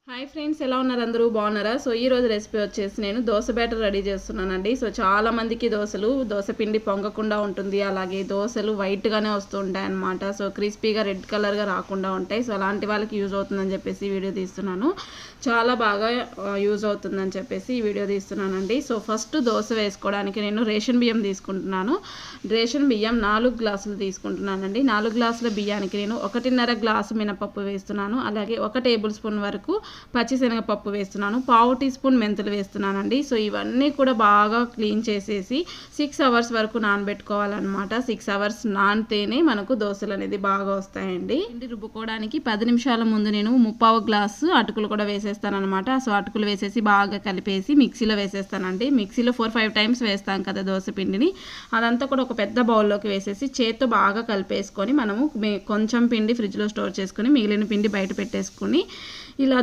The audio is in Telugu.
హాయ్ ఫ్రెండ్స్, ఎలా ఉన్నారు? అందరూ బాగున్నారా? సో ఈ రోజు రెసిపీ వచ్చేసి నేను దోశ బ్యాటర్ రెడీ చేస్తున్నానండి. సో చాలా మందికి దోశ పిండి పొంగకుండా ఉంటుంది, అలాగే దోశలు వైట్గానే వస్తూ ఉంటాయి అన్నమాట. సో క్రిస్పీగా రెడ్ కలర్గా రాకుండా ఉంటాయి. సో అలాంటి వాళ్ళకి యూజ్ అవుతుందని చెప్పేసి వీడియో తీస్తున్నాను. చాలా బాగా యూజ్ అవుతుందని చెప్పేసి ఈ వీడియో తీస్తున్నానండి. సో ఫస్ట్ దోశ వేసుకోవడానికి నేను రేషన్ బియ్యం తీసుకుంటున్నాను. రేషన్ బియ్యం 4 గ్లాసులు తీసుకుంటున్నానండి. 4 గ్లాసుల బియ్యానికి నేను 1.5 గ్లాసు మినపప్పు వేస్తున్నాను. అలాగే 1 టేబుల్ స్పూన్ వరకు పచ్చిశనగపప్పు వేస్తున్నాను. 1/2 టీ స్పూన్ మెంతులు వేస్తున్నానండి. సో ఇవన్నీ కూడా బాగా క్లీన్ చేసేసి 6 అవర్స్ వరకు నానబెట్టుకోవాలన్నమాట. 6 అవర్స్ నానితేనే మనకు దోశలు అనేది బాగా వస్తాయండి. పిండి రుబ్బుకోవడానికి 10 నిమిషాల ముందు నేను 3/4 గ్లాసు అటుకులు కూడా వేసేస్తానమాట. సో అటుకులు వేసేసి బాగా కలిపేసి మిక్సీలో వేసేస్తానండి. మిక్సీలో 4-5 టైమ్స్ వేస్తాం కదా దోశ పిండిని, అదంతా కూడా ఒక పెద్ద బౌల్లోకి వేసేసి చేత్తో బాగా కలిపేసుకొని మనము కొంచెం పిండి ఫ్రిడ్జ్లో స్టోర్ చేసుకొని మిగిలిన పిండి బయట పెట్టేసుకొని ఇలా